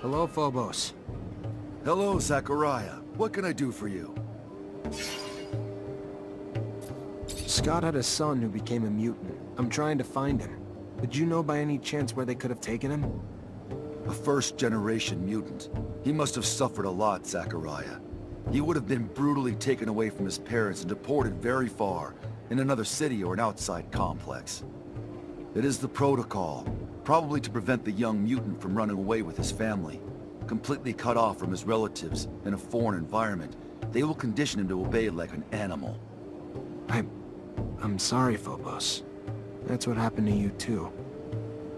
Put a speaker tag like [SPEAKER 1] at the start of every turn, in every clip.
[SPEAKER 1] Hello, Phobos.
[SPEAKER 2] Hello, Zachariah. What can I do for you?
[SPEAKER 1] Scott had a son who became a mutant. I'm trying to find him. Did you know by any chance where they could have taken him?
[SPEAKER 2] A first-generation mutant. He must have suffered a lot, Zachariah. He would have been brutally taken away from his parents and deported very far, in another city or an outside complex. It is the protocol, probably to prevent the young mutant from running away with his family. Completely cut off from his relatives in a foreign environment, they will condition him to obey like an animal.
[SPEAKER 1] I'm sorry, Phobos. That's what happened to you too.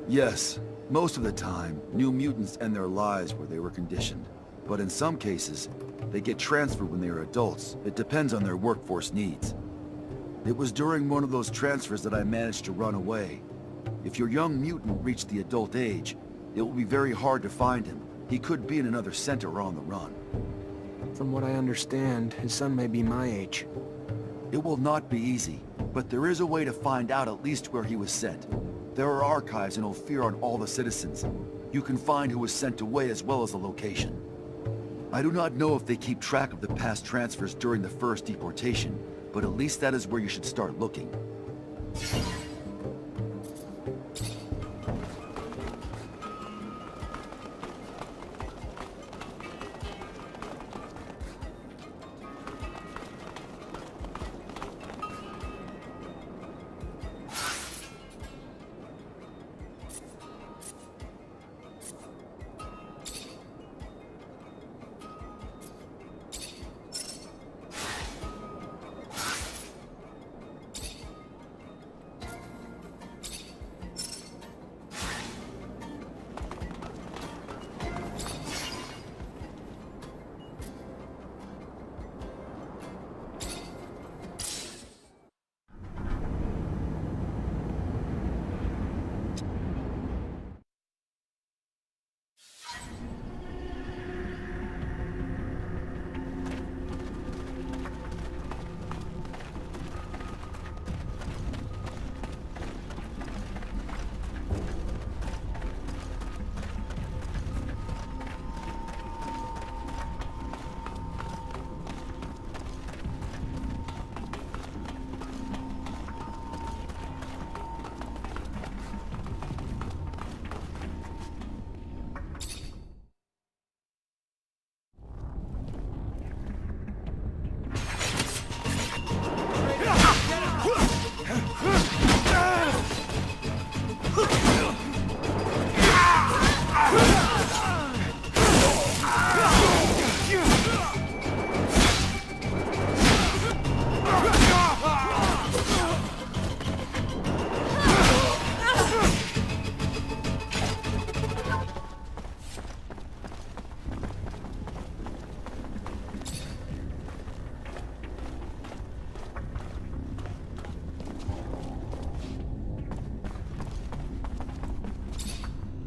[SPEAKER 2] Yes, most of the time, new mutants end their lives where they were conditioned. But in some cases, they get transferred when they are adults. It depends on their workforce needs. It was during one of those transfers that I managed to run away. If your young mutant reached the adult age, it will be very hard to find him. He could be in another center on the run.
[SPEAKER 1] From what I understand, his son may be my age.
[SPEAKER 2] It will not be easy, but there is a way to find out at least where he was sent. There are archives in Ophir on all the citizens. You can find who was sent away as well as the location. I do not know if they keep track of the past transfers during the first deportation, but at least that is where you should start looking.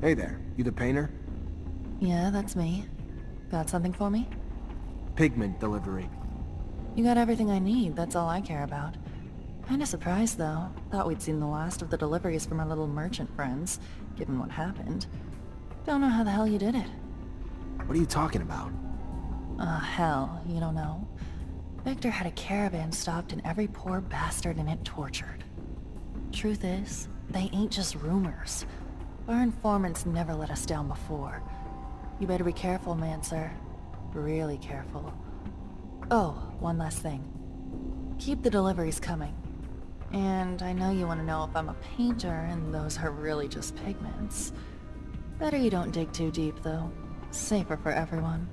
[SPEAKER 1] Hey there, you the painter?
[SPEAKER 3] Yeah, that's me. Got something for me?
[SPEAKER 1] Pigment delivery.
[SPEAKER 3] You got everything I need, that's all I care about. Kinda surprised, though. Thought we'd seen the last of the deliveries from our little merchant friends, given what happened. Don't know how the hell you did it.
[SPEAKER 1] What are you talking about?
[SPEAKER 3] Hell, you don't know. Victor had a caravan stopped and every poor bastard in it tortured. Truth is, they ain't just rumors. Our informants never let us down before. You better be careful, Mancer. Really careful. Oh, one last thing. Keep the deliveries coming. And I know you want to know if I'm a painter, and those are really just pigments. Better you don't dig too deep, though. Safer for everyone.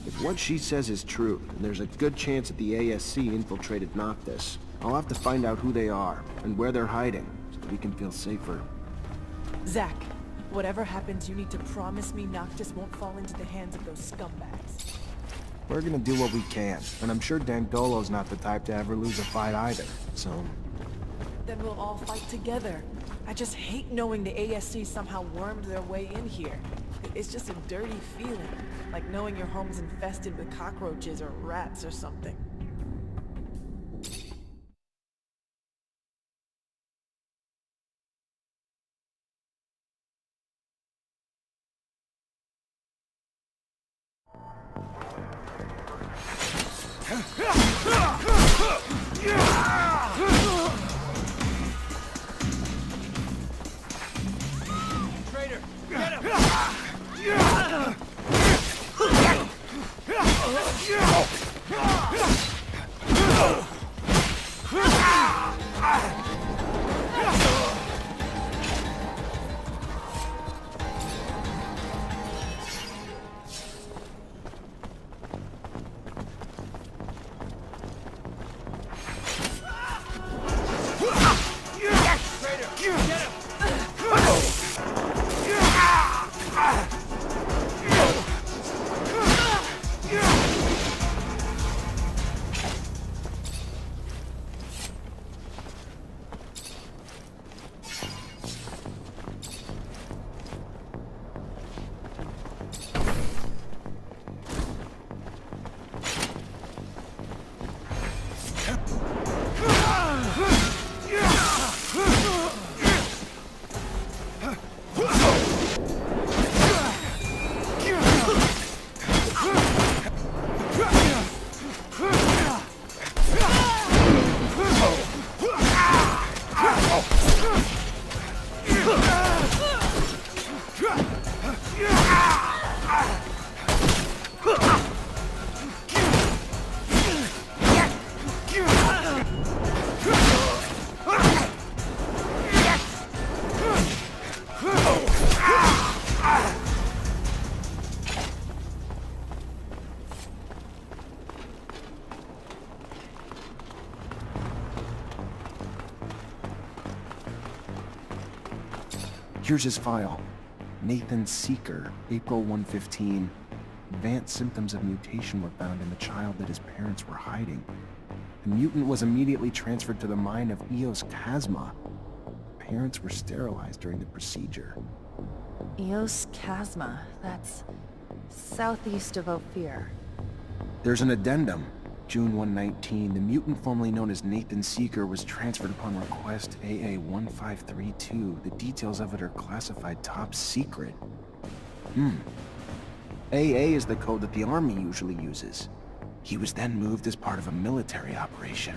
[SPEAKER 1] If what she says is true, then there's a good chance that the ASC infiltrated Noctis. I'll have to find out who they are, and where they're hiding, so that we can feel safer.
[SPEAKER 4] Zach, whatever happens, you need to promise me Noctis won't fall into the hands of those scumbags.
[SPEAKER 1] We're gonna do what we can, and I'm sure Dandolo's not the type to ever lose a fight either, so...
[SPEAKER 4] Then we'll all fight together. I just hate knowing the ASC somehow wormed their way in here. It's just a dirty feeling, like knowing your home's infested with cockroaches or rats or something.
[SPEAKER 5] Traitor, get him!
[SPEAKER 1] Here's his file. Nathan Seeker, April 115. Advanced symptoms of mutation were found in the child that his parents were hiding. The mutant was immediately transferred to the mine of Eos Chasma. Parents were sterilized during the procedure.
[SPEAKER 3] Eos Chasma, that's southeast of Ophir.
[SPEAKER 1] There's an addendum. June 119, the mutant formerly known as Nathan Seeker was transferred upon request AA-1532. The details of it are classified top secret. AA is the code that the Army usually uses. He was then moved as part of a military operation.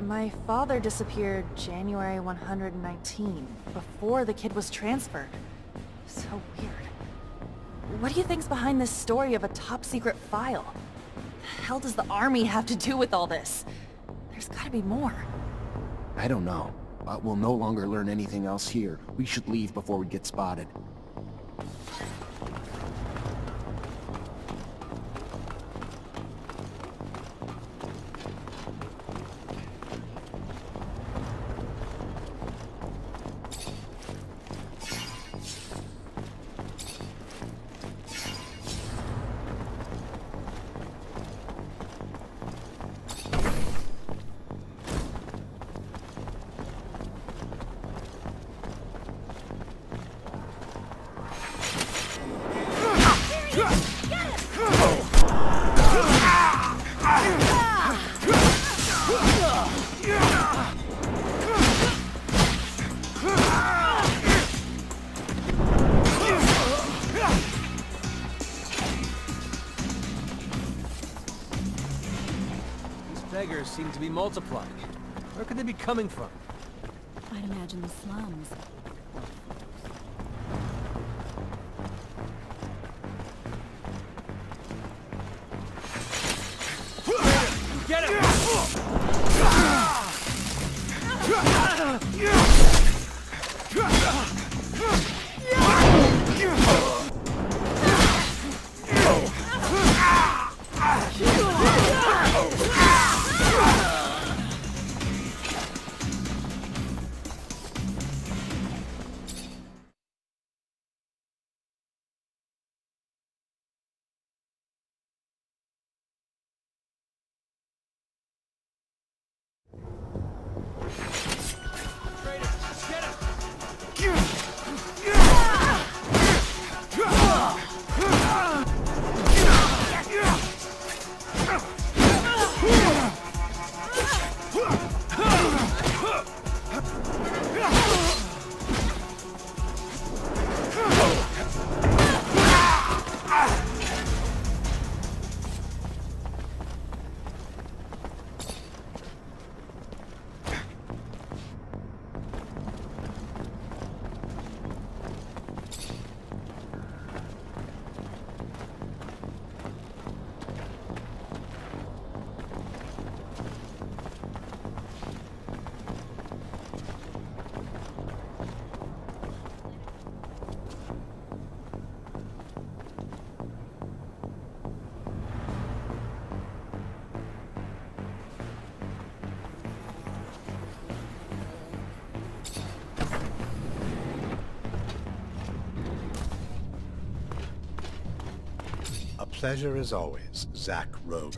[SPEAKER 3] My father disappeared January 119, before the kid was transferred. So weird. What do you think's behind this story of a top-secret file? The hell does the Army have to do with all this? There's gotta be more.
[SPEAKER 1] I don't know, but we'll no longer learn anything else here. We should leave before we get spotted.
[SPEAKER 5] Beggars seem to be multiplying. Where could they be coming from?
[SPEAKER 6] I'd imagine the slums.
[SPEAKER 5] Get him! Traitor,
[SPEAKER 7] pleasure as always, Zach Rogue.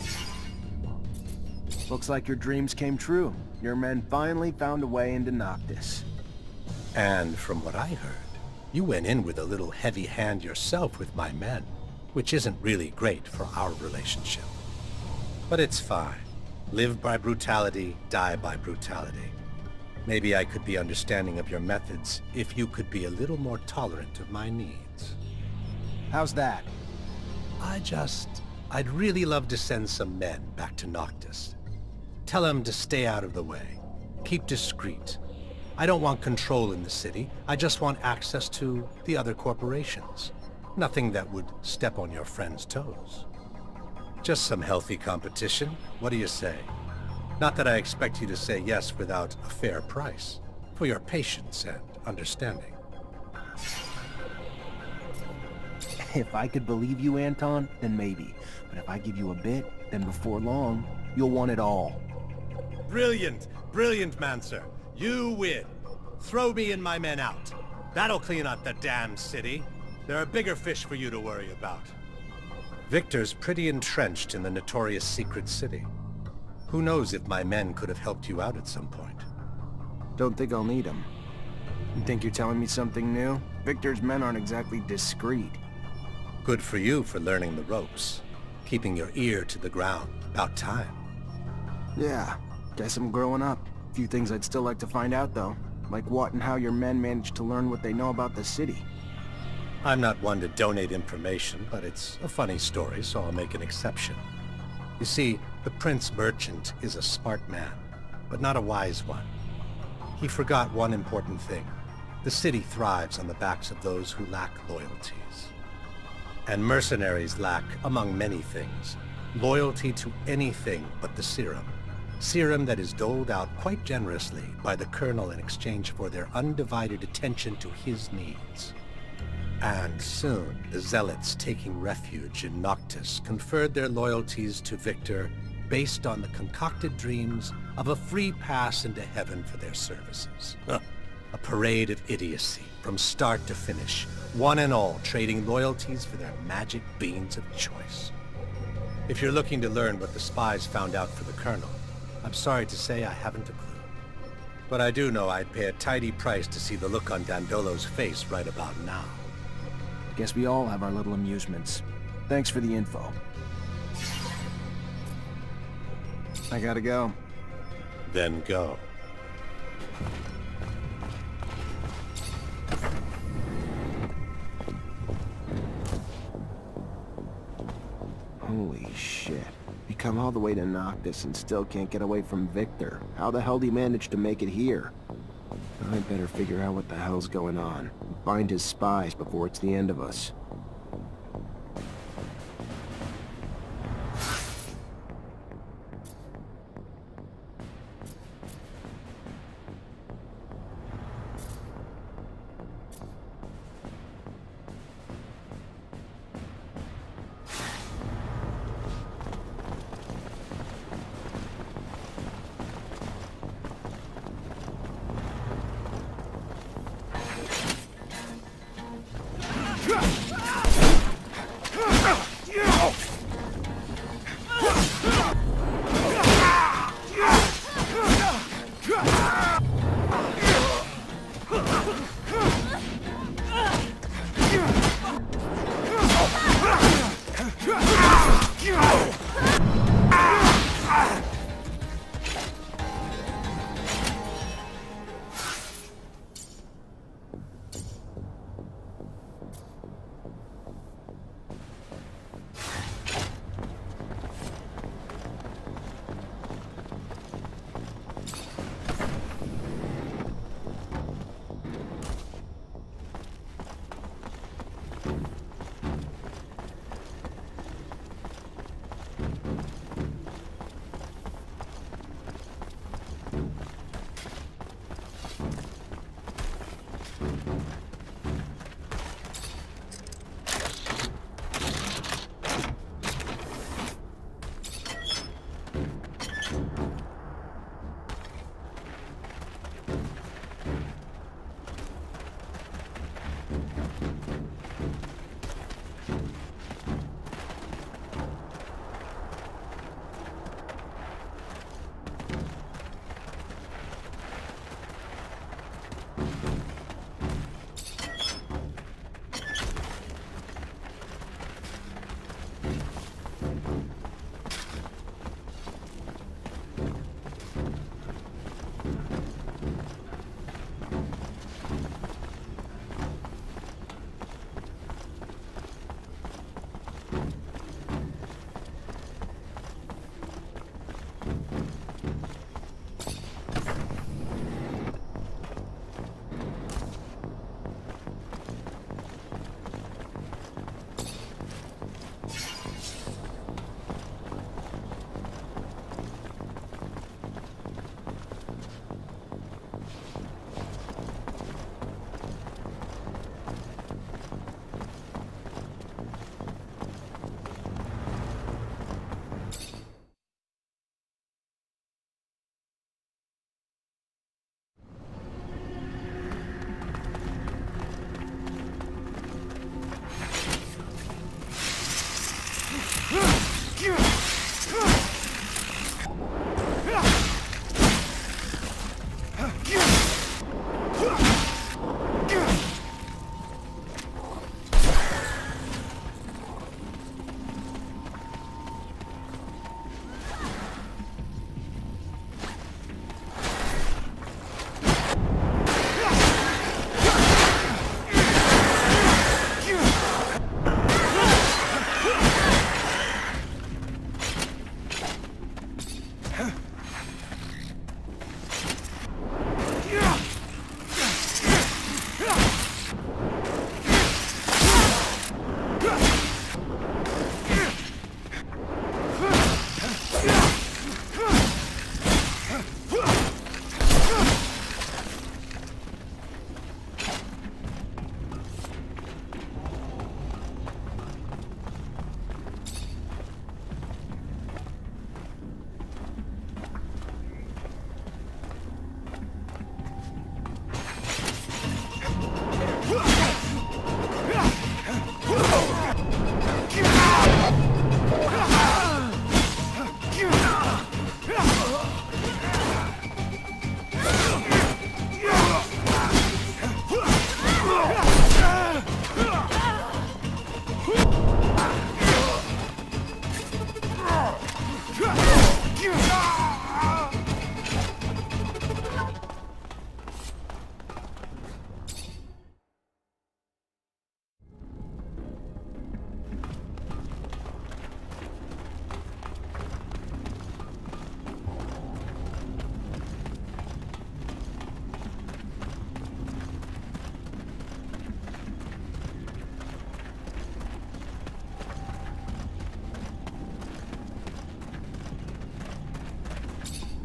[SPEAKER 1] Looks like your dreams came true. Your men finally found a way into Noctis.
[SPEAKER 7] And from what I heard, you went in with a little heavy hand yourself with my men, which isn't really great for our relationship. But it's fine. Live by brutality, die by brutality. Maybe I could be understanding of your methods if you could be a little more tolerant of my needs.
[SPEAKER 1] How's that?
[SPEAKER 7] I'd really love to send some men back to Noctis. Tell them to stay out of the way. Keep discreet. I don't want control in the city. I just want access to the other corporations. Nothing that would step on your friend's toes. Just some healthy competition. What do you say? Not that I expect you to say yes without a fair price, for your patience and understanding.
[SPEAKER 1] If I could believe you, Anton, then maybe. But if I give you a bit, then before long, you'll want it all.
[SPEAKER 7] Brilliant! Brilliant, Mancer! You win! Throw me and my men out. That'll clean up the damn city. There are bigger fish for you to worry about. Victor's pretty entrenched in the notorious secret city. Who knows if my men could have helped you out at some point.
[SPEAKER 1] Don't think I'll need them. You think you're telling me something new? Victor's men aren't exactly discreet.
[SPEAKER 7] Good for you for learning the ropes. Keeping your ear to the ground. About time.
[SPEAKER 1] Yeah, guess I'm growing up. A few things I'd still like to find out, though. Like what and how your men managed to learn what they know about the city.
[SPEAKER 7] I'm not one to donate information, but it's a funny story, so I'll make an exception. You see, the Prince Merchant is a smart man, but not a wise one. He forgot one important thing. The city thrives on the backs of those who lack loyalties. And mercenaries lack, among many things, loyalty to anything but the serum. Serum that is doled out quite generously by the Colonel in exchange for their undivided attention to his needs. And soon, the Zealots taking refuge in Noctis conferred their loyalties to Victor based on the concocted dreams of a free pass into heaven for their services. A parade of idiocy, from start to finish, one and all trading loyalties for their magic beans of choice. If you're looking to learn what the spies found out for the Colonel, I'm sorry to say I haven't a clue. But I do know I'd pay a tidy price to see the look on Dandolo's face right about now.
[SPEAKER 1] Guess we all have our little amusements. Thanks for the info. I gotta go.
[SPEAKER 7] Then go.
[SPEAKER 1] Holy shit. We come all the way to Noctis and still can't get away from Victor. How the hell did he manage to make it here? I better figure out what the hell's going on. Find his spies before it's the end of us.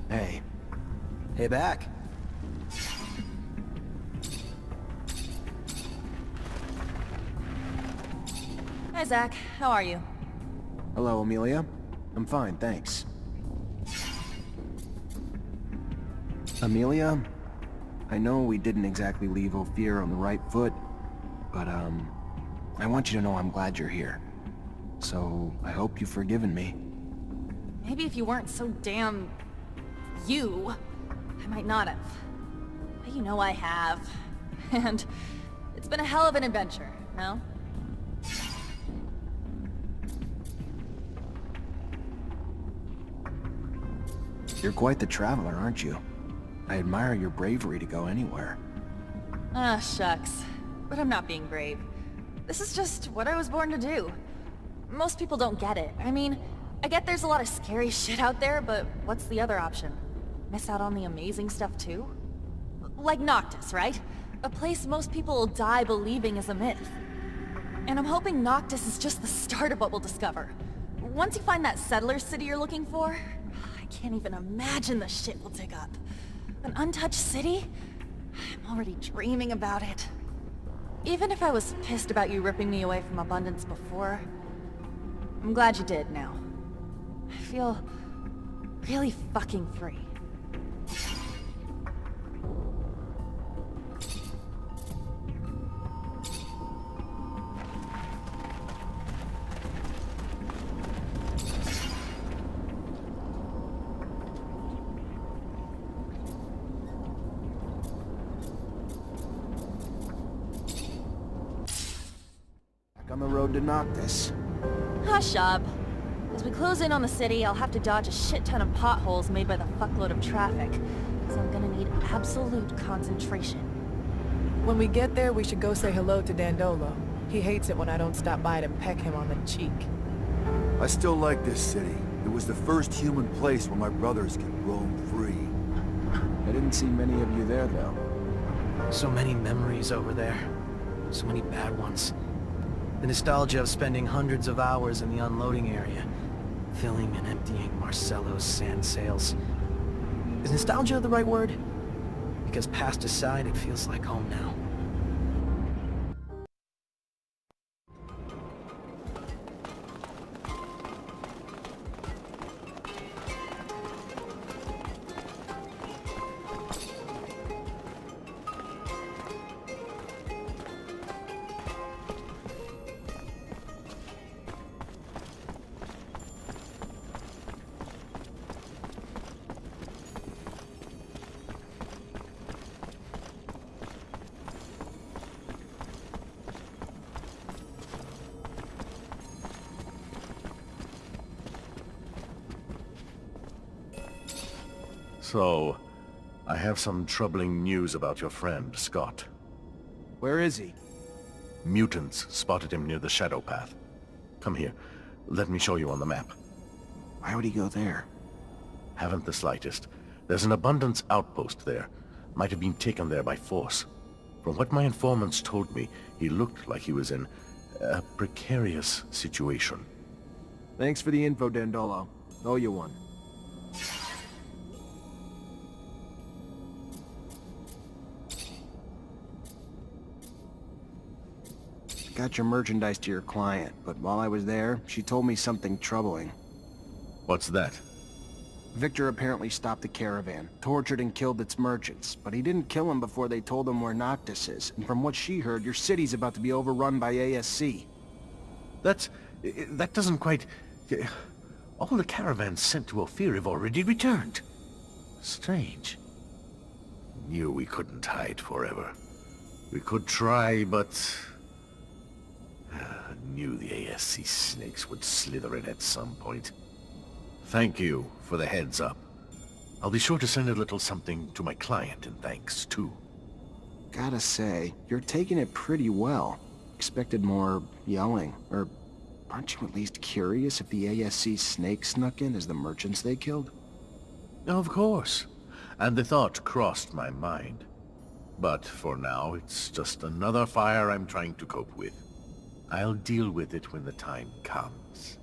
[SPEAKER 1] Hey,
[SPEAKER 5] Hey, back.
[SPEAKER 3] Hi, Zach. How are you?
[SPEAKER 1] hello, Amelia. I'm fine, thanks. Amelia, I know we didn't exactly leave Ophir on the right foot, but, I want you to know I'm glad you're here. So, I hope you've forgiven me.
[SPEAKER 3] Maybe if you weren't so damn... you, I might not have. But you know I have. And it's been a hell of an adventure, no?
[SPEAKER 1] You're quite the traveler, aren't you? I admire your bravery to go anywhere.
[SPEAKER 3] Ah, shucks. But I'm not being brave. This is just what I was born to do. Most people don't get it. I mean, I get there's a lot of scary shit out there, but what's the other option? Miss out on the amazing stuff too? Like Noctis, right? A place most people will die believing is a myth. And I'm hoping Noctis is just the start of what we'll discover. Once you find that settler city you're looking for, I can't even imagine the shit we'll dig up. An untouched city? I'm already dreaming about it. Even if I was pissed about you ripping me away from abundance before, I'm glad you did now. I feel really fucking free.
[SPEAKER 1] Back on the road to Noctis.
[SPEAKER 3] Hush up. As we close in on the city, I'll have to dodge a shit ton of potholes made by the fuckload of traffic. So I'm gonna need absolute concentration.
[SPEAKER 4] When we get there, we should go say hello to Dandolo. He hates it when I don't stop by to peck him on the cheek.
[SPEAKER 2] I still like this city. It was the first human place where my brothers could roam free.
[SPEAKER 1] I didn't see many of you there, though.
[SPEAKER 5] So many memories over there. So many bad ones. The nostalgia of spending hundreds of hours in the unloading area, filling and emptying Marcello's sand sails. Is nostalgia the right word? Because past aside, it feels like home now.
[SPEAKER 8] So, I have some troubling news about your friend, Scott.
[SPEAKER 1] Where is he?
[SPEAKER 8] Mutants spotted him near the Shadow Path. Come here. Let me show you on the map.
[SPEAKER 1] Why would he go there?
[SPEAKER 8] Haven't the slightest. There's an abundance outpost there. Might have been taken there by force. From what my informants told me, he looked like he was in a precarious situation.
[SPEAKER 1] Thanks for the info, Dandolo. Owe you one. Got your merchandise to your client, but while I was there, she told me something troubling.
[SPEAKER 8] What's that?
[SPEAKER 1] Victor apparently stopped the caravan, tortured and killed its merchants, but he didn't kill them before they told him where Noctis is, and from what she heard, your city's about to be overrun by ASC.
[SPEAKER 8] That doesn't quite... All the caravans sent to Ophir have already returned. Strange. Knew we couldn't hide forever. We could try, but... Knew the ASC snakes would slither in at some point. Thank you for the heads up. I'll be sure to send a little something to my client in thanks, too.
[SPEAKER 1] Gotta say, you're taking it pretty well. Expected more yelling, or aren't you at least curious if the ASC snakes snuck in as the merchants they killed?
[SPEAKER 8] Of course. And the thought crossed my mind. But for now, it's just another fire I'm trying to cope with. I'll deal with it when the time comes.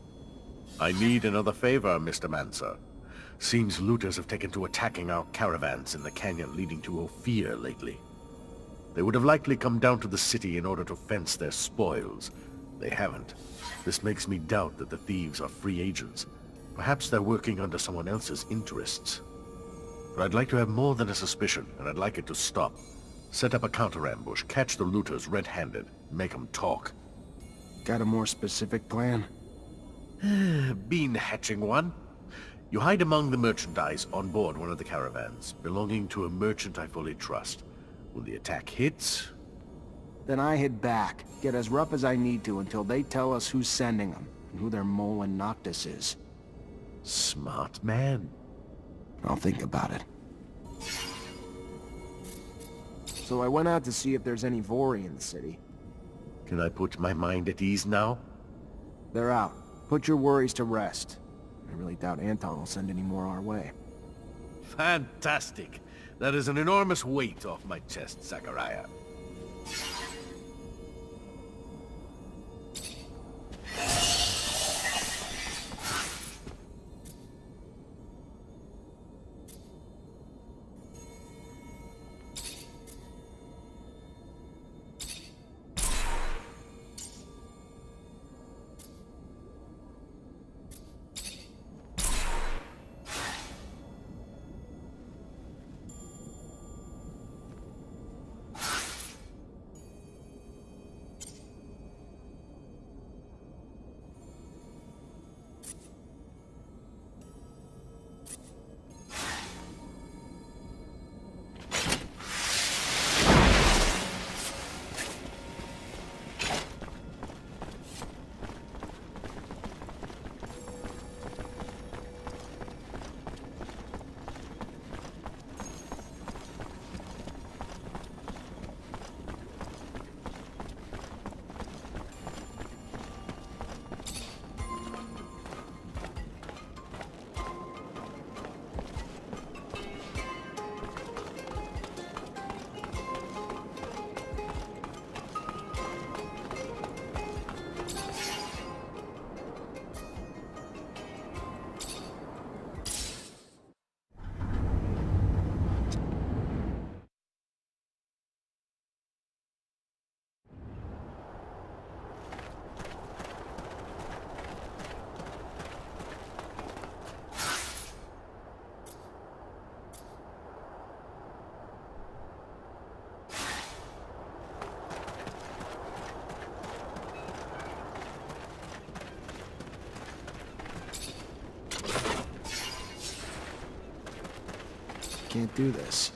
[SPEAKER 8] I need another favor, Mr. Mancer. Seems looters have taken to attacking our caravans in the canyon leading to Ophir lately. They would have likely come down to the city in order to fence their spoils. They haven't. This makes me doubt that the thieves are free agents. Perhaps they're working under someone else's interests. But I'd like to have more than a suspicion, and I'd like it to stop. Set up a counter-ambush, catch the looters red-handed, make them talk.
[SPEAKER 1] Got a more specific plan?
[SPEAKER 8] Been hatching one. You hide among the merchandise on board one of the caravans, belonging to a merchant I fully trust. When the attack hits...
[SPEAKER 1] Then I head back, get as rough as I need to until they tell us who's sending them, and who their mole in Noctis is.
[SPEAKER 8] Smart man.
[SPEAKER 1] I'll think about it. So I went out to see if there's any Vori in the city.
[SPEAKER 8] Can I put my mind at ease now?
[SPEAKER 1] They're out. Put your worries to rest. I really doubt Anton will send any more our way.
[SPEAKER 8] Fantastic. That is an enormous weight off my chest, Zachariah.
[SPEAKER 1] Can't do this.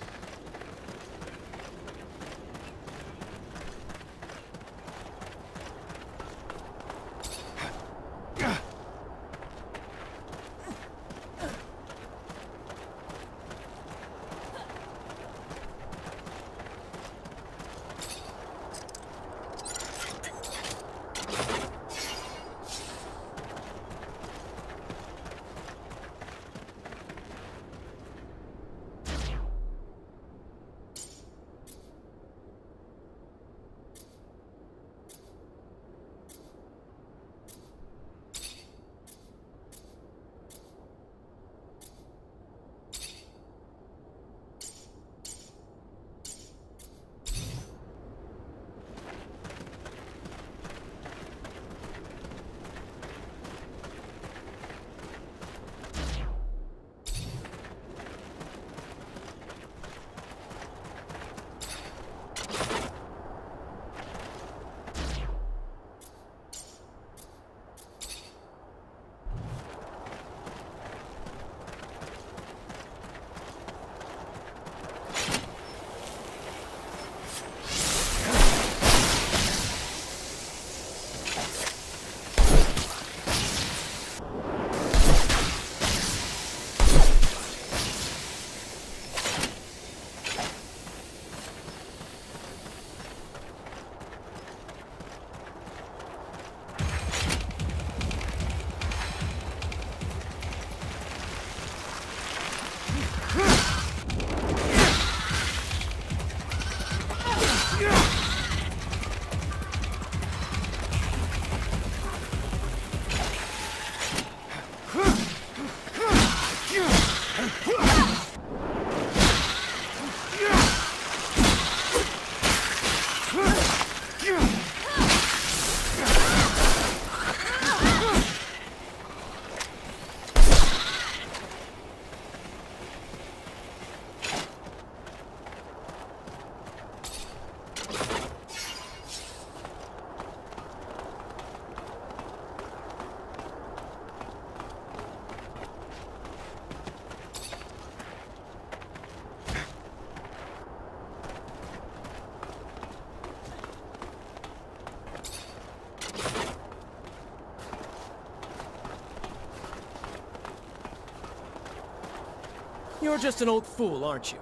[SPEAKER 5] You're just an old fool, aren't you?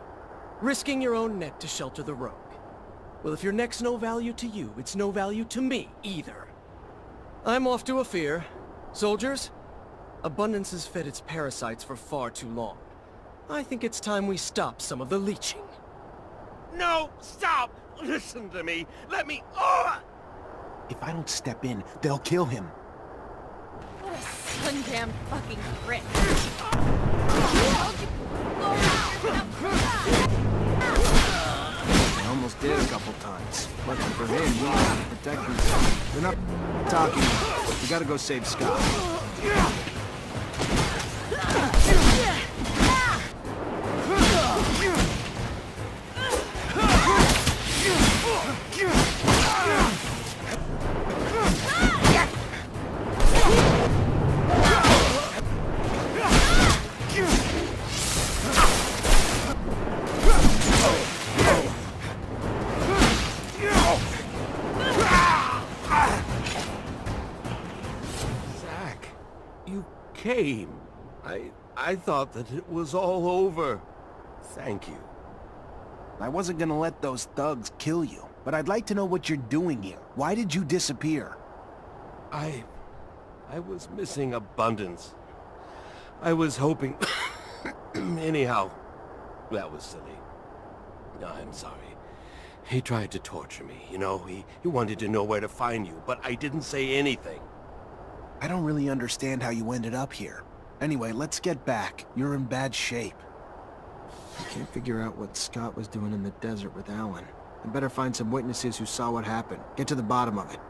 [SPEAKER 5] Risking your own neck to shelter the rogue. Well, if your neck's no value to you, it's no value to me either. I'm off to Afir. Soldiers, Abundance has fed its parasites for far too long. I think it's time we stop some of the leeching.
[SPEAKER 9] No! Stop! Listen to me! Let me...
[SPEAKER 1] If I don't step in, they'll kill him.
[SPEAKER 6] What a sundamn fucking prick.
[SPEAKER 1] I almost did a couple times. Lucky for him, he had to protect himself. They're not talking. We gotta go save Scott.
[SPEAKER 9] Zach, you came. I thought that it was all over. Thank you.
[SPEAKER 1] I wasn't gonna let those thugs kill you, but I'd like to know what you're doing here. Why did you disappear?
[SPEAKER 9] I was missing Abundance. I was hoping... Anyhow, that was silly. I'm sorry. He tried to torture me, you know? He wanted to know where to find you, but I didn't say anything.
[SPEAKER 1] I don't really understand how you ended up here. Anyway, let's get back. You're in bad shape. I can't figure out what Scott was doing in the desert with Alan. I better find some witnesses who saw what happened. Get to the bottom of it.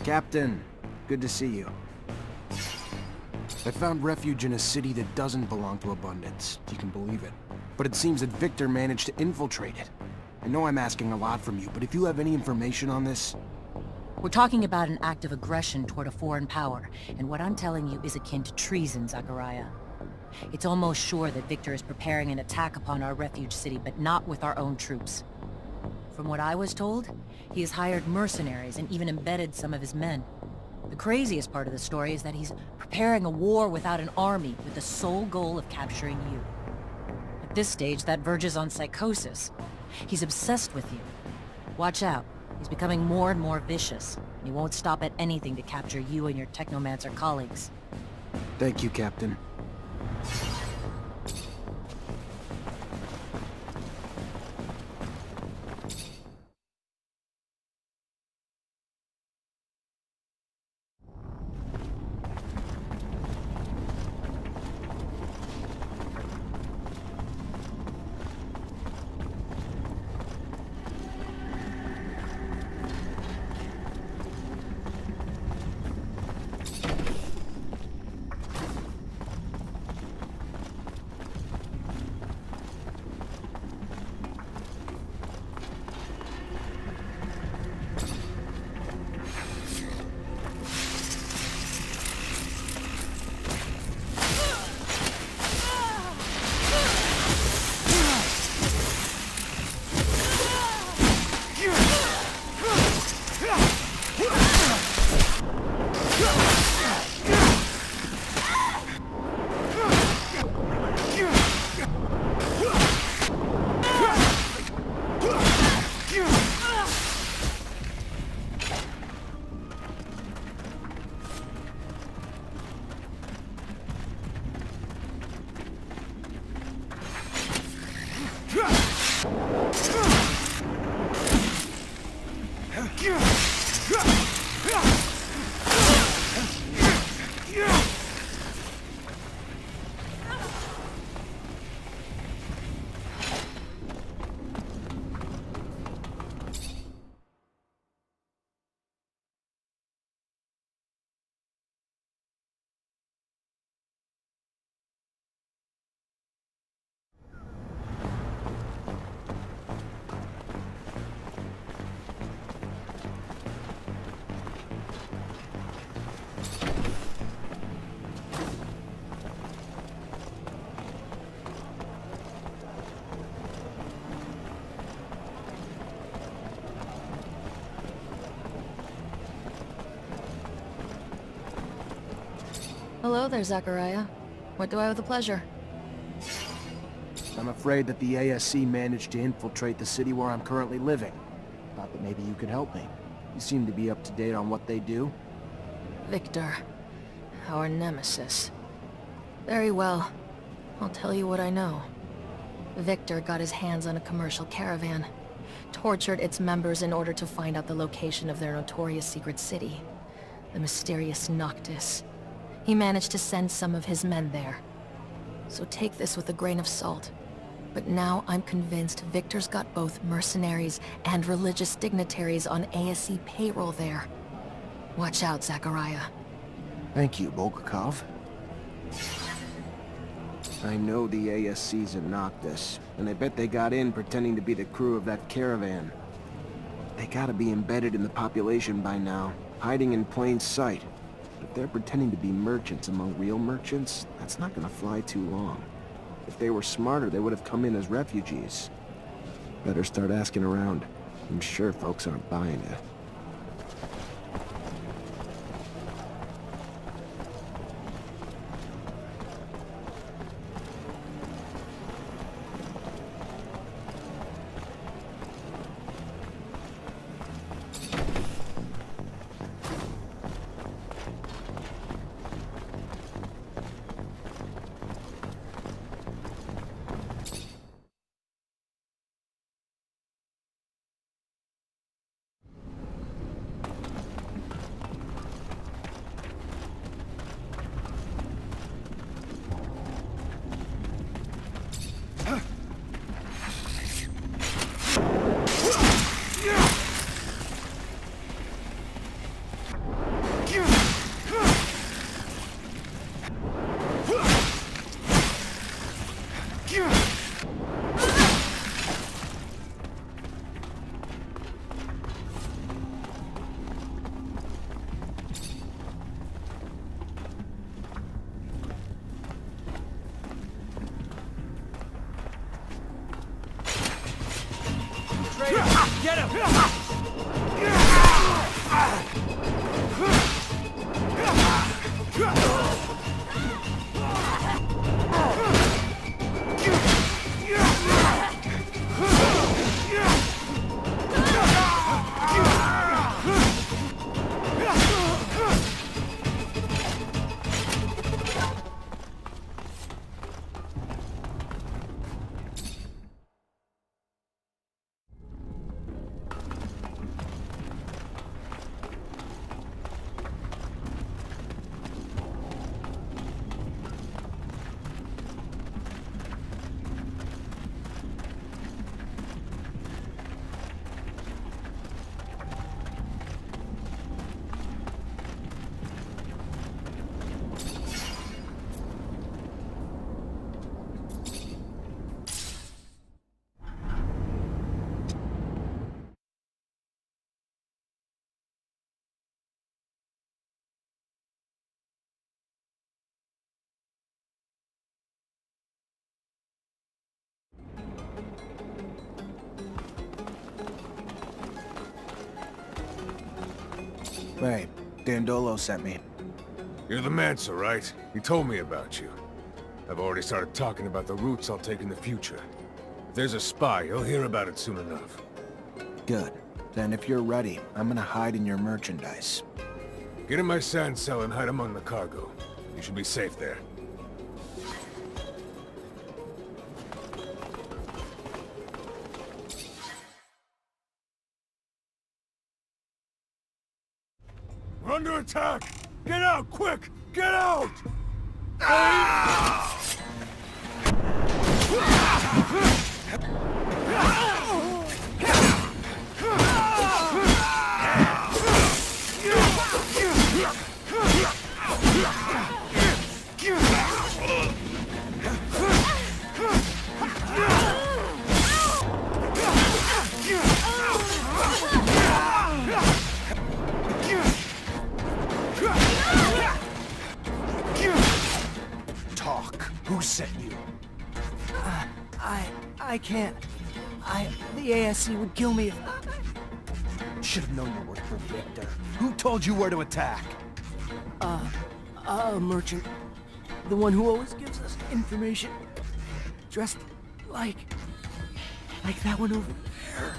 [SPEAKER 1] Captain, good to see you. I found refuge in a city that doesn't belong to Abundance. You can believe it. But it seems that Victor managed to infiltrate it. I know I'm asking a lot from you, but if you have any information on this...
[SPEAKER 3] We're talking about an act of aggression toward a foreign power, and what I'm telling you is akin to treason, Zachariah. It's almost sure that Victor is preparing an attack upon our refuge city, but not with our own troops. From what I was told, he has hired mercenaries and even embedded some of his men. The craziest part of the story is that he's preparing a war without an army with the sole goal of capturing you. At this stage, that verges on psychosis. He's obsessed with you. Watch out. He's becoming more and more vicious, and he won't stop at anything to capture you and your Technomancer colleagues.
[SPEAKER 1] Thank you, Captain.
[SPEAKER 3] Hello there, Zachariah. What do I owe the pleasure?
[SPEAKER 1] I'm afraid that the ASC managed to infiltrate the city where I'm currently living. Thought that maybe you could help me. You seem to be up to date on what they do.
[SPEAKER 3] Victor. Our nemesis. Very well. I'll tell you what I know. Victor got his hands on a commercial caravan, tortured its members in order to find out the location of their notorious secret city, the mysterious Noctis. He managed to send some of his men there. So take this with a grain of salt. But now I'm convinced Victor's got both mercenaries and religious dignitaries on ASC payroll there. Watch out, Zachariah.
[SPEAKER 1] Thank you, Bulgakov. I know the ASC's in Noctis, and I bet they got in pretending to be the crew of that caravan. They gotta be embedded in the population by now, hiding in plain sight. But if they're pretending to be merchants among real merchants, that's not gonna fly too long. If they were smarter, they would have come in as refugees. Better start asking around. I'm sure folks aren't buying it.
[SPEAKER 9] Get him!
[SPEAKER 1] Hey, Dandolo sent me.
[SPEAKER 10] You're the Mancer, right? He told me about you. I've already started talking about the routes I'll take in the future. If there's a spy, you'll hear about it soon enough.
[SPEAKER 1] Good. Then if you're ready, I'm gonna hide in your merchandise.
[SPEAKER 10] Get in my sand cell and hide among the cargo. You should be safe there. We're under attack! Get out, quick! Get out!
[SPEAKER 1] Who sent you?
[SPEAKER 5] I can't. The ASC would kill me if...
[SPEAKER 1] Should have known you worked for Victor. Who told you where to attack?
[SPEAKER 5] A merchant.
[SPEAKER 11] The one who always gives us information. Dressed like... like that one over there.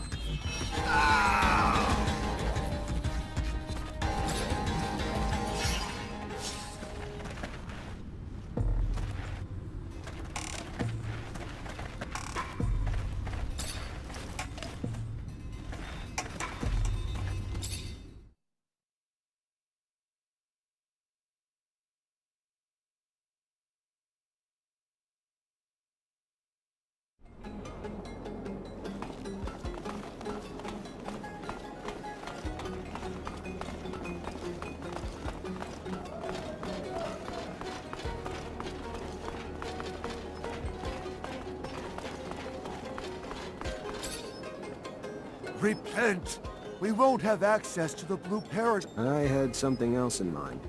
[SPEAKER 2] Repent! We won't have access to the Blue Paradise.
[SPEAKER 1] I had something else in mind.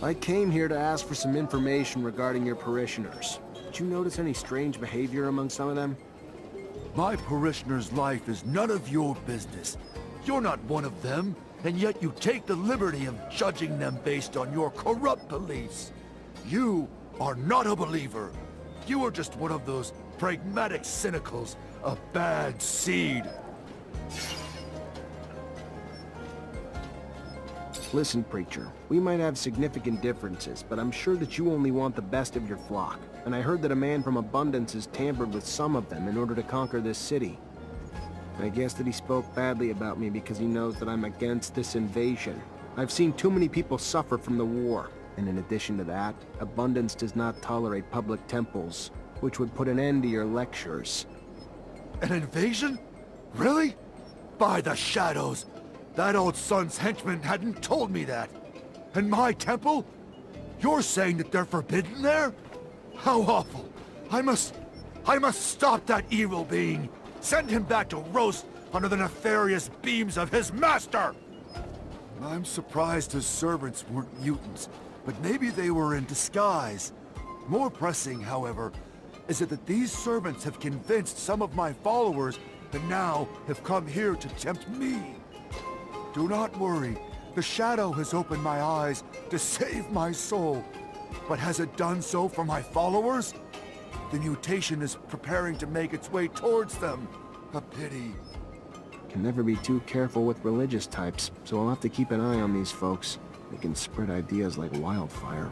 [SPEAKER 1] I came here to ask for some information regarding your parishioners. Did you notice any strange behavior among some of them?
[SPEAKER 2] My parishioner's life is none of your business. You're not one of them, and yet you take the liberty of judging them based on your corrupt beliefs. You are not a believer. You are just one of those pragmatic cynicals, a bad seed.
[SPEAKER 1] Listen, preacher, we might have significant differences, but I'm sure that you only want the best of your flock. And I heard that a man from Abundance has tampered with some of them in order to conquer this city. I guess that he spoke badly about me because he knows that I'm against this invasion. I've seen too many people suffer from the war. And in addition to that, Abundance does not tolerate public temples, which would put an end to your lectures.
[SPEAKER 2] An invasion? Really? By the shadows! That old son's henchman hadn't told me that. And my temple? You're saying that they're forbidden there? How awful! I must stop that evil being! Send him back to roast under the nefarious beams of his master! I'm surprised his servants weren't mutants, but maybe they were in disguise. More pressing, however, is it that these servants have convinced some of my followers and now have come here to tempt me. Do not worry. The shadow has opened my eyes to save my soul. But has it done so for my followers? The mutation is preparing to make its way towards them. A pity.
[SPEAKER 1] Can never be too careful with religious types, so I'll have to keep an eye on these folks. They can spread ideas like wildfire.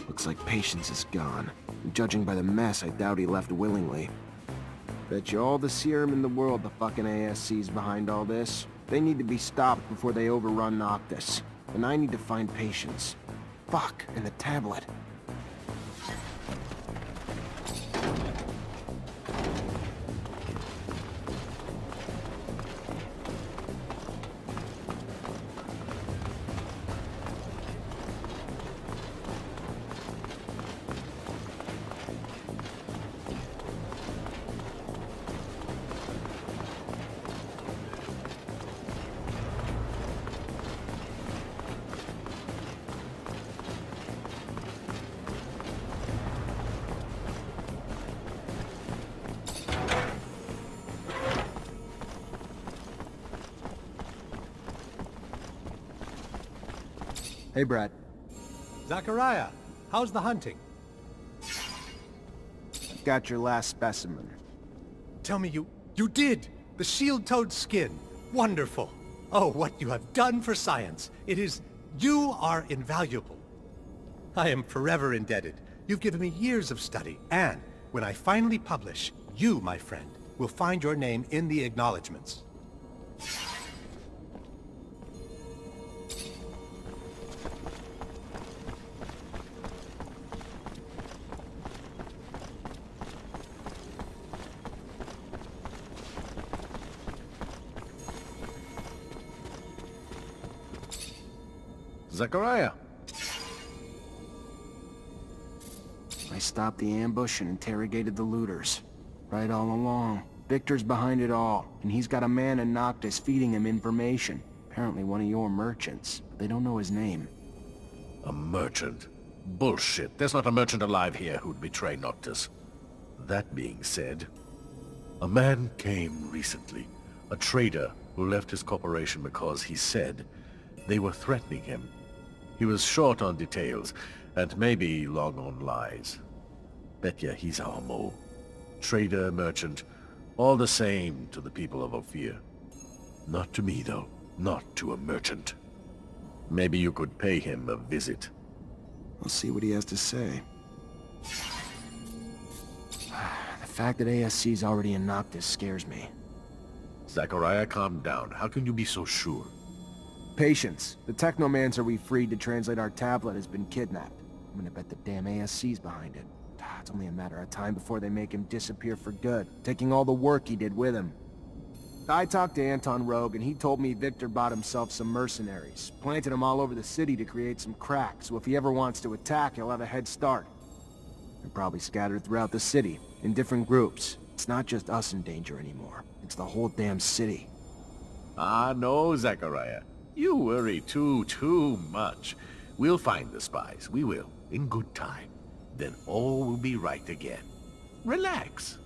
[SPEAKER 1] Looks like Patience is gone. Judging by the mess, I doubt he left willingly. Bet you all the serum in the world the fucking ASC's behind all this. They need to be stopped before they overrun Noctis. And I need to find Patience. Fuck, and the tablet. Hey, Brad.
[SPEAKER 7] Zachariah, how's the hunting?
[SPEAKER 1] Got your last specimen.
[SPEAKER 7] Tell me you did! The shield-toed skin. Wonderful. Oh, what you have done for science. You are invaluable. I am forever indebted. You've given me years of study, and when I finally publish, you, my friend, will find your name in the acknowledgements.
[SPEAKER 8] Zachariah.
[SPEAKER 1] I stopped the ambush and interrogated the looters. Right all along. Victor's behind it all, and he's got a man in Noctis feeding him information. Apparently one of your merchants. They don't know his name.
[SPEAKER 8] A merchant? Bullshit. There's not a merchant alive here who'd betray Noctis. That being said, a man came recently. A trader who left his corporation because he said they were threatening him. He was short on details, and maybe long on lies. Bet ya he's our mole. Trader, merchant, all the same to the people of Ophir. Not to me, though. Not to a merchant. Maybe you could pay him a visit.
[SPEAKER 1] I'll see what he has to say. The fact that ASC's already in Noctis scares me.
[SPEAKER 8] Zachariah, calm down. How can you be so sure?
[SPEAKER 1] Patience. The Technomancer we freed to translate our tablet has been kidnapped. I'm gonna bet the damn ASC's behind it. It's only a matter of time before they make him disappear for good, taking all the work he did with him. I talked to Anton Rogue, and he told me Victor bought himself some mercenaries, planted them all over the city to create some cracks, so if he ever wants to attack, he'll have a head start. They're probably scattered throughout the city, in different groups. It's not just us in danger anymore. It's the whole damn city.
[SPEAKER 8] Ah, no, Zachariah. You worry too much. We'll find the spies. We will, in good time. Then all will be right again. Relax.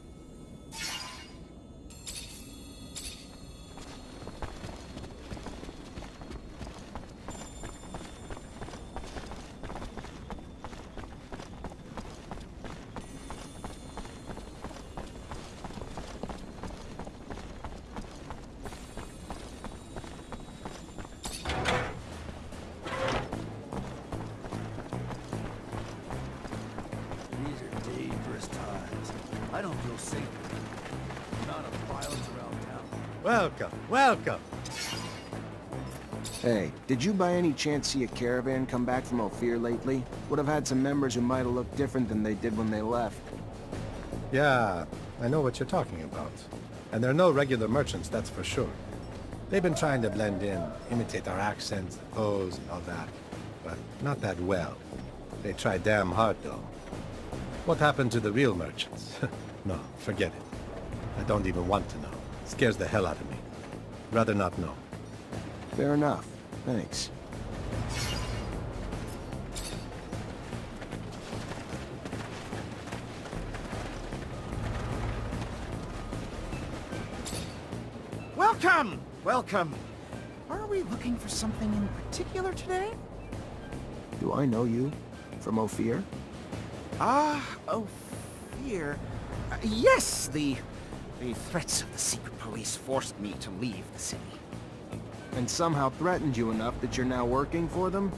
[SPEAKER 2] These are dangerous times. I don't feel safe. Not of violence around town.
[SPEAKER 7] Welcome, welcome.
[SPEAKER 1] Hey, did you by any chance see a caravan come back from Ophir lately? Would have had some members who might have looked different than they did when they left.
[SPEAKER 7] Yeah, I know what you're talking about. And they're no regular merchants, that's for sure. They've been trying to blend in, imitate our accents, pose, and all that. But not that well. They try damn hard, though. What happened to the real merchants? No, forget it. I don't even want to know. Scares the hell out of me. Rather not know.
[SPEAKER 1] Fair enough. Thanks.
[SPEAKER 11] Welcome! Welcome. Are we looking for something in particular today?
[SPEAKER 1] Do I know you? From Ophir?
[SPEAKER 11] Ophir. Yes, the threats of the secret police forced me to leave the city.
[SPEAKER 1] And somehow threatened you enough that you're now working for them?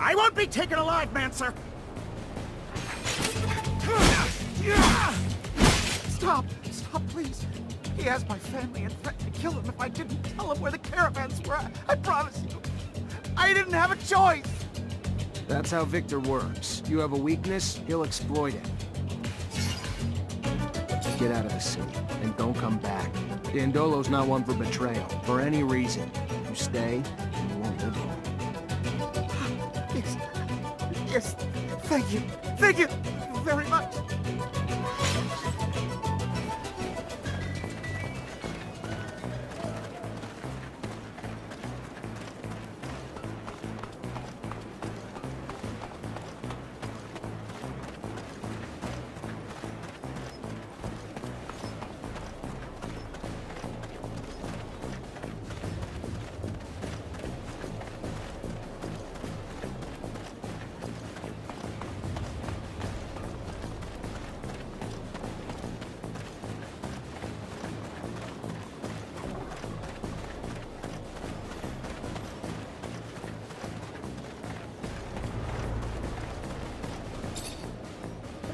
[SPEAKER 11] I won't be taken alive, Mancer! Stop! Stop, please! He has my family and threatened to kill him if I didn't tell him where the caravans were. I promise you. I didn't have a choice!
[SPEAKER 1] That's how Victor works. You have a weakness, he'll exploit it. Get out of the city, and don't come back. Dandolo's not one for betrayal, for any reason. You stay, and you won't live long.
[SPEAKER 11] Yes. Yes. Thank you. Thank you very much.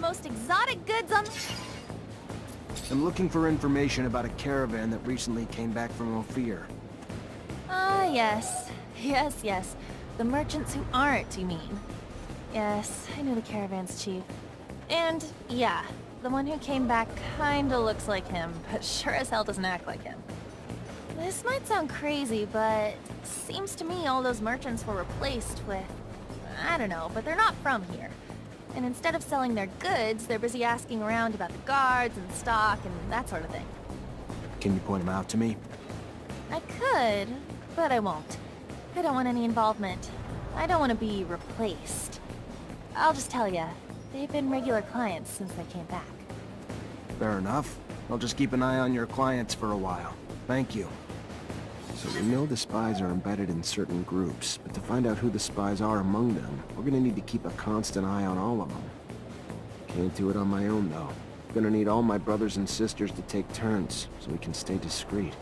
[SPEAKER 6] Most exotic goods on...
[SPEAKER 1] I'm looking for information about a caravan that recently came back from Ophir.
[SPEAKER 3] Ah, yes. Yes. The merchants who aren't, you mean? Yes, I knew the caravan's chief. And, yeah, the one who came back kinda looks like him, but sure as hell doesn't act like him. This might sound crazy, but seems to me all those merchants were replaced with... I don't know, but they're not from here.
[SPEAKER 6] And instead of selling their goods, they're busy asking around about the guards and stock and that sort of thing.
[SPEAKER 1] Can you point them out to me?
[SPEAKER 6] I could, but I won't. I don't want any involvement. I don't want to be replaced. I'll just tell ya, they've been regular clients since they came back.
[SPEAKER 1] Fair enough. I'll just keep an eye on your clients for a while. Thank you. So we know the spies are embedded in certain groups, but to find out who the spies are among them, we're gonna need to keep a constant eye on all of them. Can't do it on my own, though. Gonna need all my brothers and sisters to take turns, so we can stay discreet.